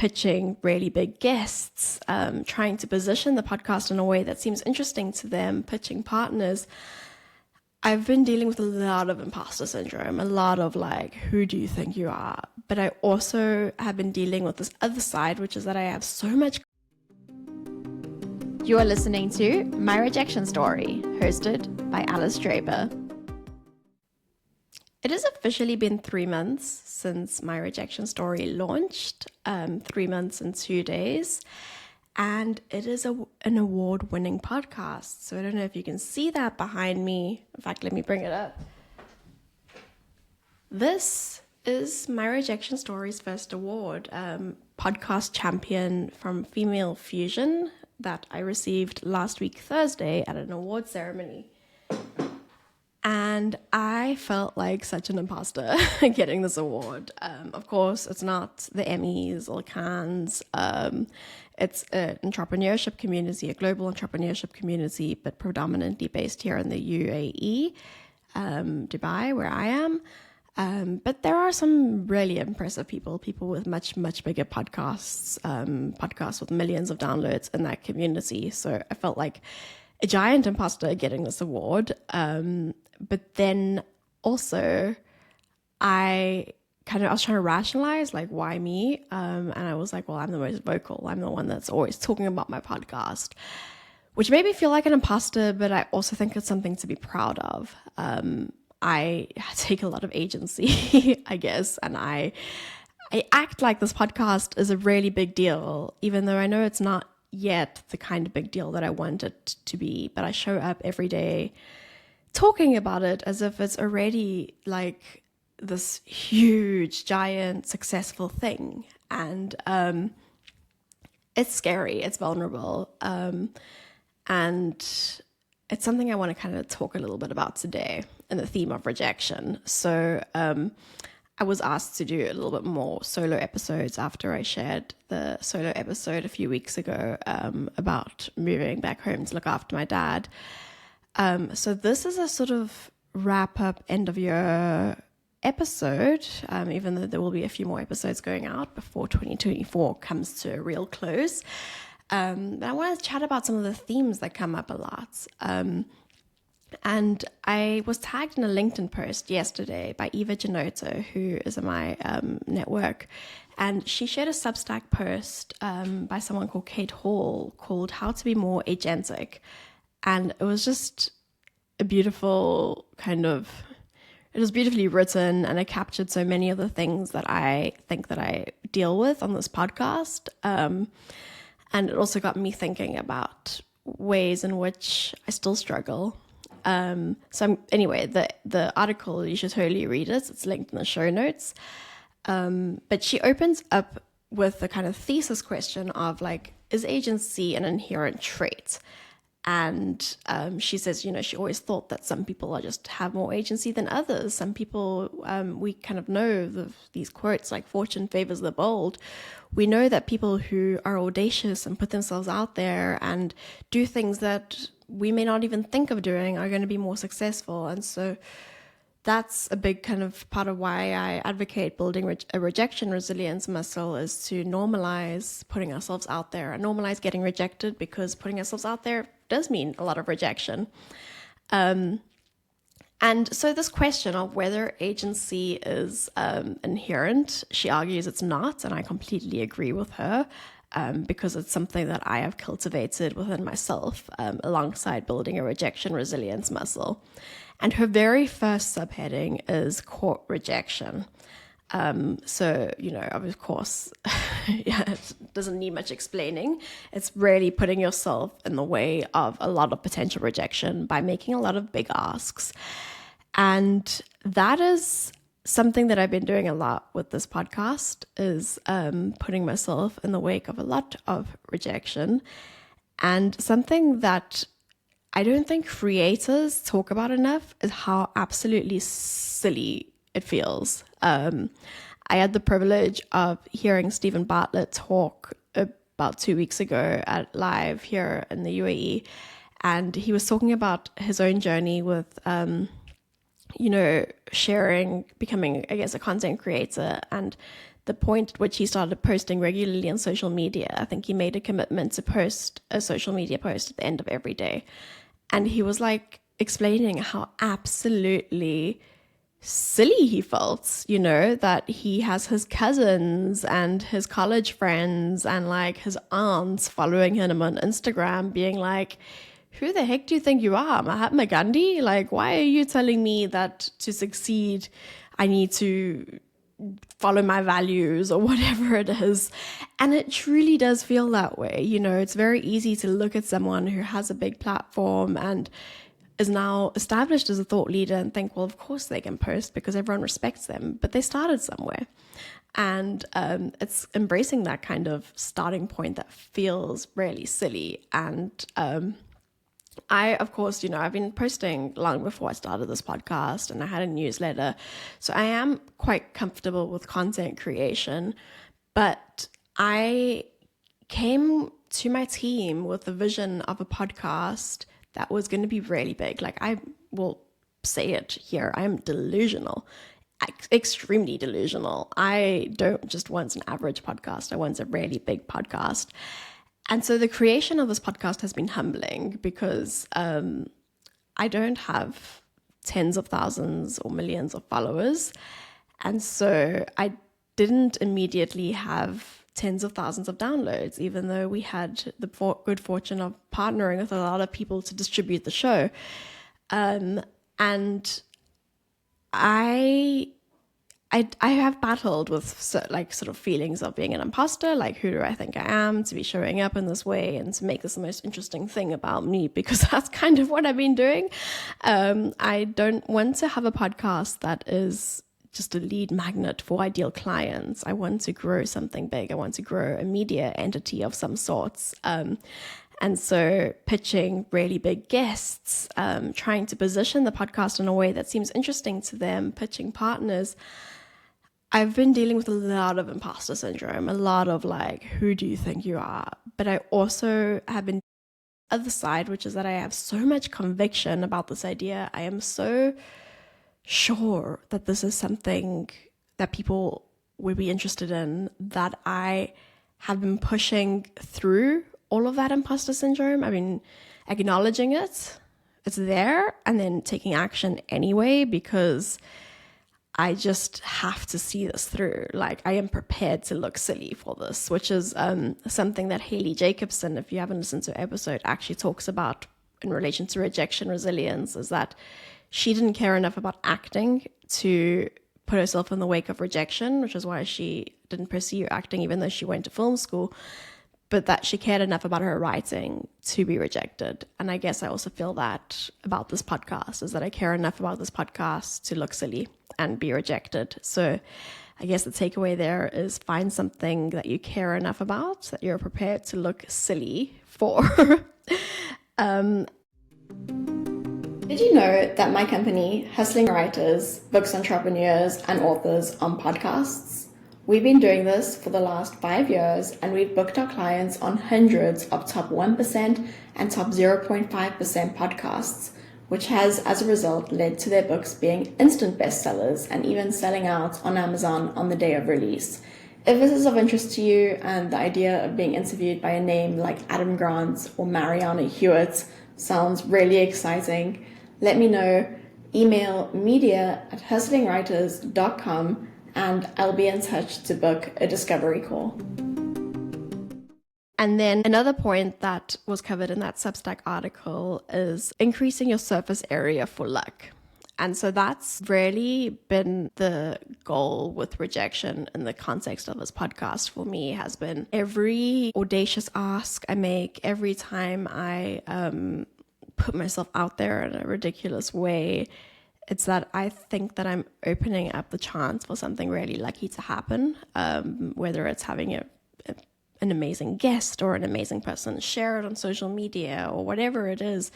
pitching really big guests, trying to position the podcast in a way that seems interesting to them, pitching partners, I've been dealing with a lot of imposter syndrome, a lot of like, who do you think you are? But I also have been dealing with this other side, which is that I have so much. You are listening to My Rejection Story, hosted by Alice Draper. It has officially been 3 months since My Rejection Story launched, 3 months and 2 days. And it is an award-winning podcast. So I don't know if you can see that behind me. In fact, let me bring it up. This is My Rejection Story's first award, podcast champion from Female Fusion that I received last week Thursday at an award ceremony. And I felt like such an imposter getting this award. Of course, it's not the Emmys or Cannes. It's an entrepreneurship community, a global entrepreneurship community, but predominantly based here in the UAE, Dubai, where I am. But there are some really impressive people with much, much bigger podcasts, podcasts with millions of downloads in that community. So I felt like a giant imposter getting this award. But then also I was trying to rationalize, like, why me? And I was like, well, I'm the most vocal. I'm the one that's always talking about my podcast, which made me feel like an imposter, but I also think it's something to be proud of. I take a lot of agency, I guess, and I act like this podcast is a really big deal, even though I know it's not yet the kind of big deal that I want it to be. But I show up every day talking about it as if it's already like this huge, giant, successful thing. And it's scary, it's vulnerable, and it's something I want to kind of talk a little bit about today in the theme of rejection. So I was asked to do a little bit more solo episodes after I shared the solo episode a few weeks ago about moving back home to look after my dad. So this is a sort of wrap-up end-of-year episode, even though there will be a few more episodes going out before 2024 comes to a real close. But I want to chat about some of the themes that come up a lot. And I was tagged in a LinkedIn post yesterday by Eva Janota, who is in my network. And she shared a Substack post by someone called Kate Hall called How to Be More Agentic. And it was just a beautiful it was beautifully written, and it captured so many of the things that I think that I deal with on this podcast. And it also got me thinking about ways in which I still struggle. Anyway, the article, you should totally read it. It's linked in the show notes. But she opens up with the kind of thesis question of like, is agency an inherent trait? And she says, she always thought that some people just have more agency than others. Some people, we kind of know these quotes like fortune favors the bold. We know that people who are audacious and put themselves out there and do things that we may not even think of doing are going to be more successful. And so that's a big kind of part of why I advocate building a rejection resilience muscle, is to normalize putting ourselves out there and normalize getting rejected, because putting ourselves out there does mean a lot of rejection. And so this question of whether agency is inherent, she argues it's not, and I completely agree with her, because it's something that I have cultivated within myself alongside building a rejection resilience muscle. And her very first subheading is court rejection. So, of course, it doesn't need much explaining. It's really putting yourself in the way of a lot of potential rejection by making a lot of big asks. And that is something that I've been doing a lot with this podcast, is putting myself in the wake of a lot of rejection. And something that I don't think creators talk about enough is how absolutely silly it feels. I had the privilege of hearing Stephen Bartlett talk about 2 weeks ago at live here in the UAE. And he was talking about his own journey with, sharing, becoming, I guess, a content creator, and the point at which he started posting regularly on social media. I think he made a commitment to post a social media post at the end of every day. And he was like explaining how absolutely silly he felt, that he has his cousins and his college friends and like his aunts following him on Instagram being like, who the heck do you think you are, Mahatma Gandhi? Like, why are you telling me that to succeed I need to follow my values or whatever it is? And it truly does feel that way. It's very easy to look at someone who has a big platform and is now established as a thought leader and think, well, of course they can post because everyone respects them, but they started somewhere. And it's embracing that kind of starting point that feels really silly. And I, of course, I've been posting long before I started this podcast, and I had a newsletter. So I am quite comfortable with content creation, but I came to my team with the vision of a podcast that was going to be really big. Like, I will say it here, I am delusional, extremely delusional. I don't just want an average podcast, I want a really big podcast. And so the creation of this podcast has been humbling because I don't have tens of thousands or millions of followers. And so I didn't immediately have tens of thousands of downloads, even though we had the good fortune of partnering with a lot of people to distribute the show. And I have battled with sort of feelings of being an imposter, like who do I think I am to be showing up in this way and to make this the most interesting thing about me, because that's kind of what I've been doing. I don't want to have a podcast that is just a lead magnet for ideal clients. I want to grow something big. I want to grow a media entity of some sorts. And so pitching really big guests, trying to position the podcast in a way that seems interesting to them, pitching partners. I've been dealing with a lot of imposter syndrome, a lot of like, who do you think you are? But I also have been on the other side, which is that I have so much conviction about this idea. I am so sure that this is something that people would be interested in, that I have been pushing through all of that imposter syndrome. I've been acknowledging it's there, and then taking action anyway, because I just have to see this through. Like, I am prepared to look silly for this, which is something that Haley Jacobson, if you haven't listened to an episode, actually talks about in relation to rejection resilience, is that she didn't care enough about acting to put herself in the wake of rejection, which is why she didn't pursue acting even though she went to film school, but that she cared enough about her writing to be rejected. And I guess I also feel that about this podcast, is that I care enough about this podcast to look silly and be rejected. So I guess the takeaway there is find something that you care enough about that you're prepared to look silly for. Did you know that my company, Hustling Writers, books entrepreneurs and authors on podcasts? We've been doing this for the last 5 years, and we've booked our clients on hundreds of top 1% and top 0.5% podcasts, which has, as a result, led to their books being instant bestsellers and even selling out on Amazon on the day of release. If this is of interest to you and the idea of being interviewed by a name like Adam Grant or Mariana Hewitt sounds really exciting, let me know. Email media@hustlingwriters.com and I'll be in touch to book a discovery call. And then another point that was covered in that Substack article is increasing your surface area for luck. And so that's really been the goal with rejection in the context of this podcast for me, has been every audacious ask I make, every time I put myself out there in a ridiculous way, it's that I think that I'm opening up the chance for something really lucky to happen, whether it's having an amazing guest or an amazing person share it on social media or whatever it is.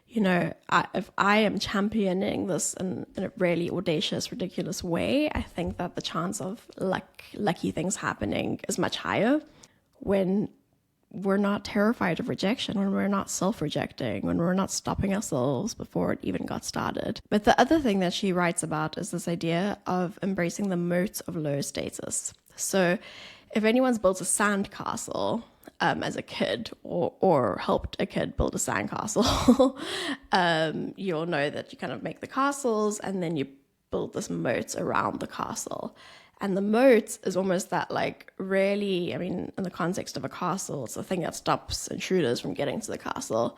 If I am championing this in a really audacious, ridiculous way, I think that the chance of lucky things happening is much higher when we're not terrified of rejection, when we're not self-rejecting, when we're not stopping ourselves before it even got started. But the other thing that she writes about is this idea of embracing the moat of low status. So if anyone's built a sandcastle as a kid or helped a kid build a sandcastle, you'll know that you kind of make the castles and then you build this moat around the castle. And the moat is almost that like really, I mean, in the context of a castle, it's the thing that stops intruders from getting to the castle.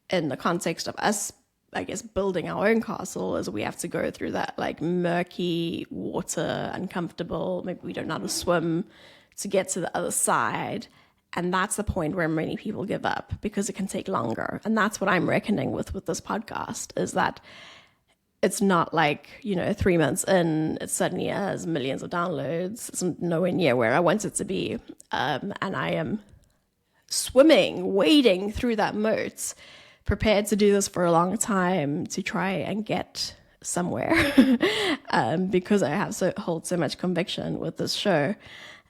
In the context of us, I guess, building our own castle, is we have to go through that like murky water, uncomfortable, maybe we don't know how to swim to get to the other side. And that's the point where many people give up because it can take longer. And that's what I'm reckoning with this podcast, is that it's not like, 3 months in, it suddenly has millions of downloads. It's nowhere near where I want it to be. And I am wading through that moat, prepared to do this for a long time to try and get somewhere because I hold so much conviction with this show.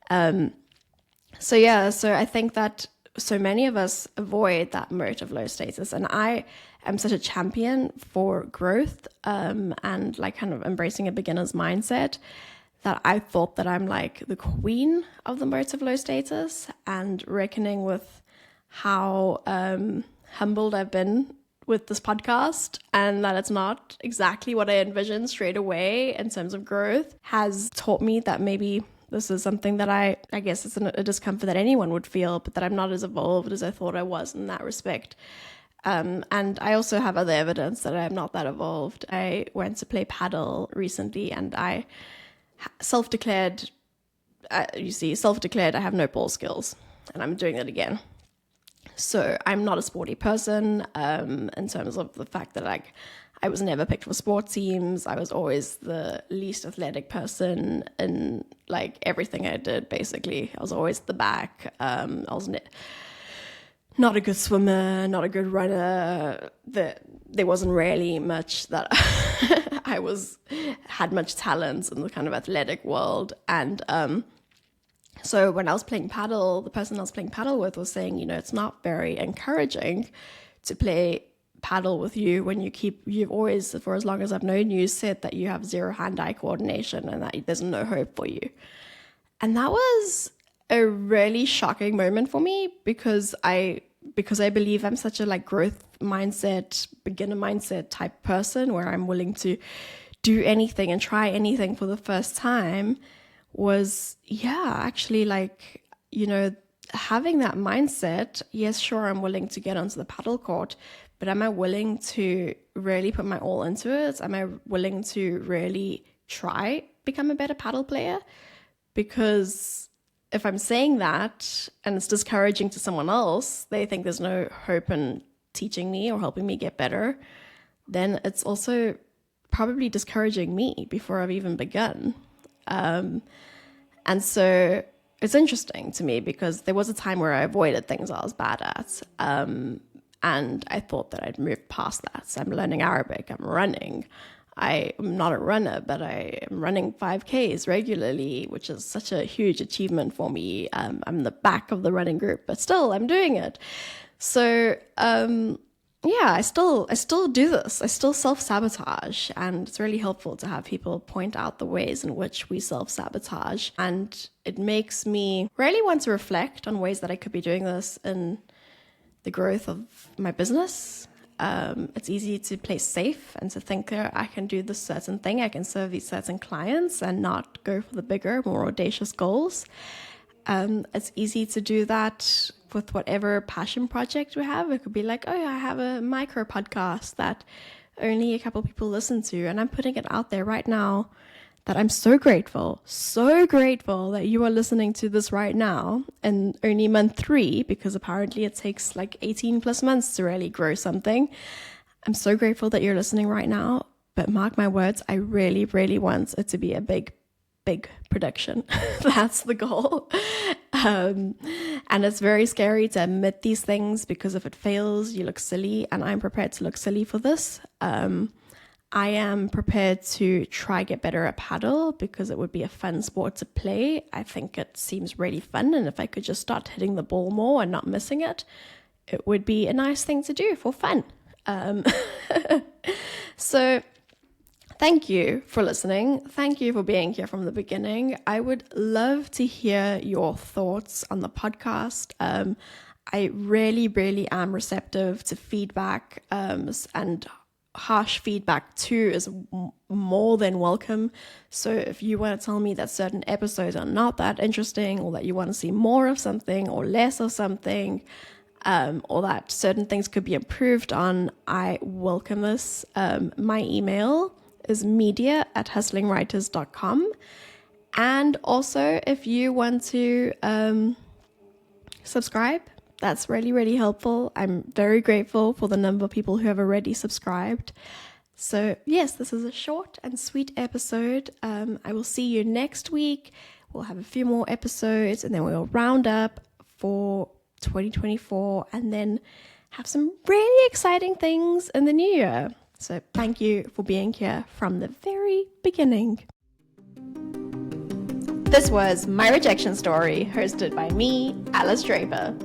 So I think that so many of us avoid that moat of low status, and I am such a champion for growth and like kind of embracing a beginner's mindset that I thought that I'm like the queen of the moat of low status, and reckoning with how humbled I've been with this podcast, and that it's not exactly what I envisioned straight away in terms of growth, has taught me that maybe this is something that I guess it's a discomfort that anyone would feel, but that I'm not as evolved as I thought I was in that respect. And I also have other evidence that I'm not that evolved. I went to play paddle recently, and I self-declared I have no ball skills, and I'm doing it again. So I'm not a sporty person in terms of the fact that like I was never picked for sport teams. I was always the least athletic person in like everything I did, basically. I was always at the back. I was not a good swimmer, not a good runner. There wasn't really much that had much talent in the kind of athletic world. And so when I was playing paddle, the person I was playing paddle with was saying, it's not very encouraging to play paddle with you when you've always, for as long as I've known you, said that you have zero hand-eye coordination and that there's no hope for you. And that was a really shocking moment for me because I believe I'm such a like growth mindset, beginner mindset type person where I'm willing to do anything and try anything for the first time. Was actually like, having that mindset. Yes, sure, I'm willing to get onto the paddle court, but am I willing to really put my all into it? Am I willing to really try become a better paddle player? Because if I'm saying that and it's discouraging to someone else, they think there's no hope in teaching me or helping me get better, then it's also probably discouraging me before I've even begun. And so it's interesting to me because there was a time where I avoided things I was bad at. And I thought that I'd moved past that. So I'm learning Arabic, I'm running. I am not a runner, but I am running 5Ks regularly, which is such a huge achievement for me. I'm the back of the running group, but still I'm doing it. So, I still do this. I still self-sabotage, and it's really helpful to have people point out the ways in which we self-sabotage. And it makes me really want to reflect on ways that I could be doing this in the growth of my business. It's easy to play safe and to think I can do this certain thing, I can serve these certain clients and not go for the bigger, more audacious goals. It's easy to do that with whatever passion project we have. It could be like, I have a micro podcast that only a couple people listen to, and I'm putting it out there right now that I'm so grateful that you are listening to this right now, and only month 3, because apparently it takes like 18 plus months to really grow something. I'm so grateful that you're listening right now, but mark my words, I really, really want it to be a big production. That's the goal. And it's very scary to admit these things because if it fails, you look silly, and I'm prepared to look silly for this. I am prepared to try get better at paddle because it would be a fun sport to play. I think it seems really fun, and if I could just start hitting the ball more and not missing it, it would be a nice thing to do for fun. So thank you for listening. Thank you for being here from the beginning. I would love to hear your thoughts on the podcast. I really, really am receptive to feedback, and harsh feedback too is more than welcome. So if you want to tell me that certain episodes are not that interesting, or that you want to see more of something or less of something, or that certain things could be improved on, I welcome this. My email is media@hustlingwriters.com. And also, if you want to subscribe, that's really, really helpful. I'm very grateful for the number of people who have already subscribed. So yes, this is a short and sweet episode. I will see you next week. We'll have a few more episodes, and then we'll round up for 2024 and then have some really exciting things in the new year. So thank you for being here from the very beginning. This was My Rejection Story, hosted by me, Alice Draper.